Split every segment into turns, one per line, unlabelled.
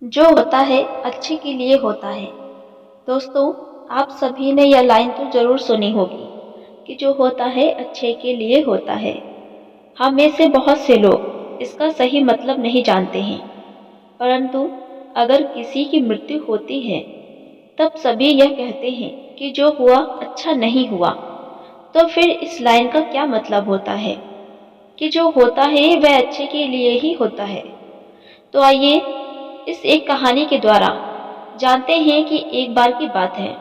जो होता है अच्छे के लिए होता है। दोस्तों, आप सभी ने यह लाइन तो ज़रूर सुनी होगी कि जो होता है अच्छे के लिए होता है। हम में से बहुत से लोग इसका सही मतलब नहीं जानते हैं, परंतु अगर किसी की मृत्यु होती है तब सभी यह कहते हैं कि जो हुआ अच्छा नहीं हुआ। तो फिर इस लाइन का क्या मतलब होता है कि जो होता है वह अच्छे के लिए ही होता है। तो आइए इस एक कहानी के द्वारा जानते हैं कि एक बार की बात है।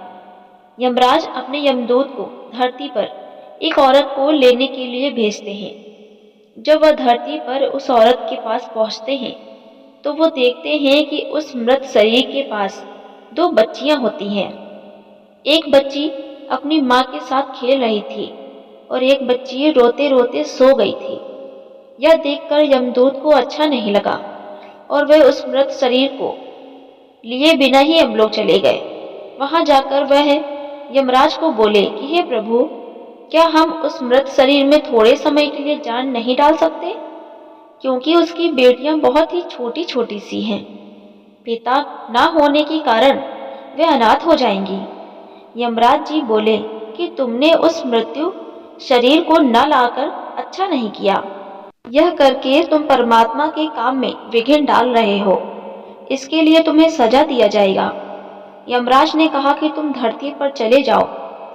यमराज अपने यमदूत को धरती पर एक औरत को लेने के लिए भेजते हैं। जब वह धरती पर उस औरत के पास पहुंचते हैं तो वो देखते हैं कि उस मृत शरीर के पास दो बच्चियां होती हैं। एक बच्ची अपनी माँ के साथ खेल रही थी और एक बच्ची रोते रोते सो गई थी। यह देखकर यमदूत को अच्छा नहीं लगा और वह उस मृत शरीर को लिए बिना ही यमलोक चले गए। वहां जाकर वह यमराज को बोले कि हे प्रभु, क्या हम उस मृत शरीर में थोड़े समय के लिए जान नहीं डाल सकते, क्योंकि उसकी बेटियां बहुत ही छोटी छोटी सी हैं। पिता ना होने के कारण वे अनाथ हो जाएंगी। यमराज जी बोले कि तुमने उस मृत्यु शरीर को न लाकर अच्छा नहीं किया। यह करके तुम परमात्मा के काम में विघ्न डाल रहे हो। इसके लिए तुम्हें सजा दिया जाएगा। यमराज ने कहा कि तुम धरती पर चले जाओ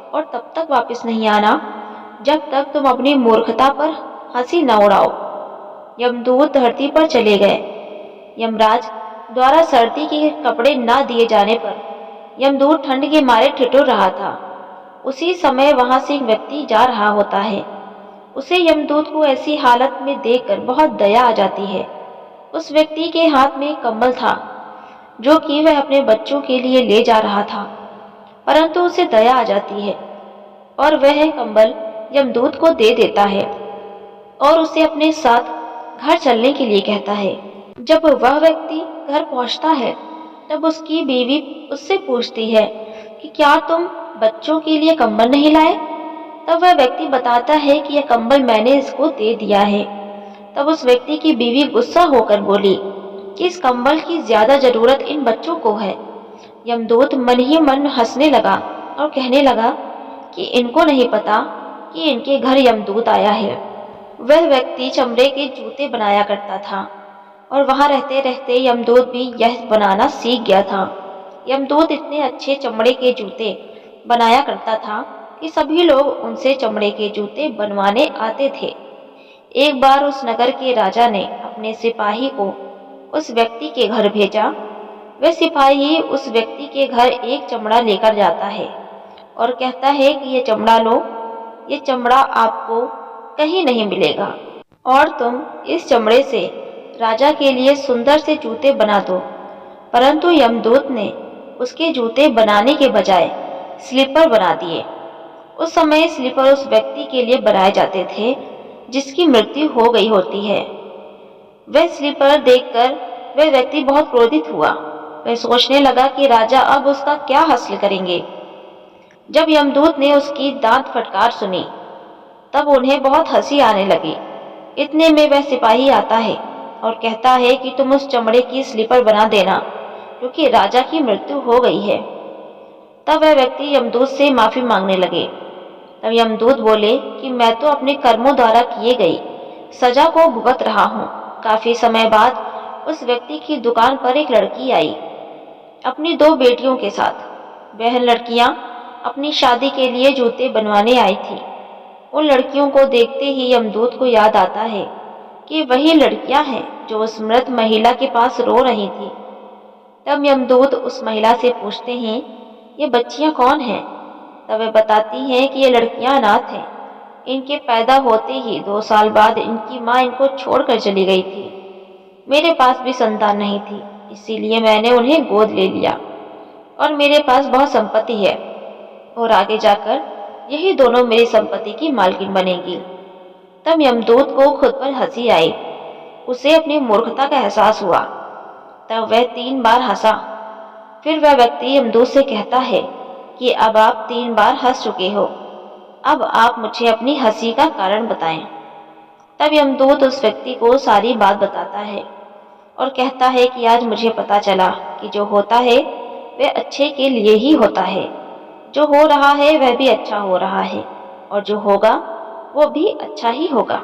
और तब तक वापस नहीं आना जब तक तुम अपनी मूर्खता पर हंसी न उड़ाओ। यमदूत धरती पर चले गए। यमराज द्वारा सर्दी के कपड़े न दिए जाने पर यमदूत ठंड के मारे ठिठुर रहा था। उसी समय वहां से एक व्यक्ति जा रहा होता है। उसे यमदूत को ऐसी हालत में देखकर बहुत दया आ जाती है। उस व्यक्ति के हाथ में एक कंबल था जो कि वह अपने बच्चों के लिए ले जा रहा था, परंतु उसे दया आ जाती है और वह कंबल यमदूत को दे देता है और उसे अपने साथ घर चलने के लिए कहता है। जब वह व्यक्ति घर पहुंचता है तब उसकी बीवी उससे पूछती है कि क्या तुम बच्चों के लिए कंबल नहीं लाए। तब वह व्यक्ति बताता है कि यह कंबल मैंने इसको दे दिया है। तब उस व्यक्ति की बीवी गुस्सा होकर बोली कि इस कंबल की ज्यादा जरूरत इन बच्चों को है। यमदूत मन ही मन हंसने लगा और कहने लगा कि इनको नहीं पता कि इनके घर यमदूत आया है। वह व्यक्ति चमड़े के जूते बनाया करता था और वहां रहते रहते यमदूत भी यह बनाना सीख गया था। यमदूत इतने अच्छे चमड़े के जूते बनाया करता था कि सभी लोग उनसे चमड़े के जूते बनवाने आते थे। एक बार उस नगर के राजा ने अपने सिपाही को उस व्यक्ति के घर भेजा। वह सिपाही उस व्यक्ति के घर एक चमड़ा लेकर जाता है और कहता है कि ये चमड़ा लो, ये चमड़ा आपको कहीं नहीं मिलेगा और तुम इस चमड़े से राजा के लिए सुंदर से जूते बना दो। परंतु यमदूत ने उसके जूते बनाने के बजाय स्लीपर बना दिए। उस समय स्लीपर उस व्यक्ति के लिए बनाए जाते थे जिसकी मृत्यु हो गई होती है। वह स्लीपर देखकर वह व्यक्ति बहुत क्रोधित हुआ। वह सोचने लगा कि राजा अब उसका क्या हासिल करेंगे। जब यमदूत ने उसकी दांत फटकार सुनी तब उन्हें बहुत हंसी आने लगी। इतने में वह सिपाही आता है और कहता है कि तुम उस चमड़े की स्लीपर बना देना क्योंकि राजा की मृत्यु हो गई है। तब वह व्यक्ति यमदूत से माफी मांगने लगे। तब यमदूत बोले कि मैं तो अपने कर्मों द्वारा किए गई सजा को भुगत रहा हूँ। काफी समय बाद उस व्यक्ति की दुकान पर एक लड़की आई अपनी दो बेटियों के साथ। वह लड़कियां अपनी शादी के लिए जूते बनवाने आई थी। उन लड़कियों को देखते ही यमदूत को याद आता है कि वही लड़कियां हैं जो उस मृत महिला के पास रो रही थी। तब यमदूत उस महिला से पूछते हैं, ये बच्चियां कौन हैं? तब वह बताती हैं कि ये लड़कियां अनाथ हैं। इनके पैदा होते ही 2 साल बाद इनकी माँ इनको छोड़कर चली गई थी। मेरे पास भी संतान नहीं थी, इसीलिए मैंने उन्हें गोद ले लिया और मेरे पास बहुत संपत्ति है और आगे जाकर यही दोनों मेरी संपत्ति की मालकिन बनेगी। तब यमदूत को खुद पर हंसी आई। उसे अपनी मूर्खता का एहसास हुआ। तब वह 3 बार हंसा। फिर वह व्यक्ति यमदूत से कहता है कि अब आप 3 बार हंस चुके हो, अब आप मुझे अपनी हंसी का कारण बताएं। तब यमदूत उस व्यक्ति को सारी बात बताता है और कहता है कि आज मुझे पता चला कि जो होता है वह अच्छे के लिए ही होता है, जो हो रहा है वह भी अच्छा हो रहा है और जो होगा वो भी अच्छा ही होगा।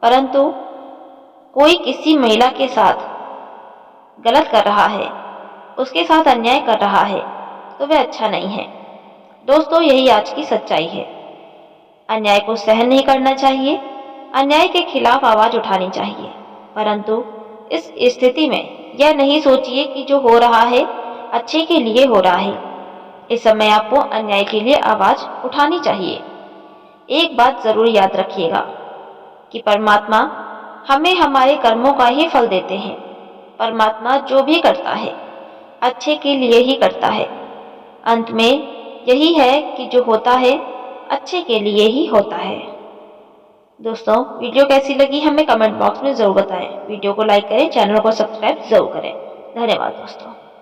परंतु कोई किसी महिला के साथ गलत कर रहा है, उसके साथ अन्याय कर रहा है, तो वह अच्छा नहीं है। दोस्तों, यही आज की सच्चाई है। अन्याय को सहन नहीं करना चाहिए, अन्याय के खिलाफ आवाज उठानी चाहिए, परंतु इस स्थिति में यह नहीं सोचिए कि जो हो रहा है अच्छे के लिए हो रहा है। इस समय आपको अन्याय के लिए आवाज उठानी चाहिए। एक बात जरूर याद रखिएगा कि परमात्मा हमें हमारे कर्मों का ही फल देते हैं। परमात्मा जो भी करता है अच्छे के लिए ही करता है। अंत में यही है कि जो होता है अच्छे के लिए ही होता है। दोस्तों, वीडियो कैसी लगी हमें कमेंट बॉक्स में ज़रूर बताएं। वीडियो को लाइक करें, चैनल को सब्सक्राइब ज़रूर करें। धन्यवाद दोस्तों।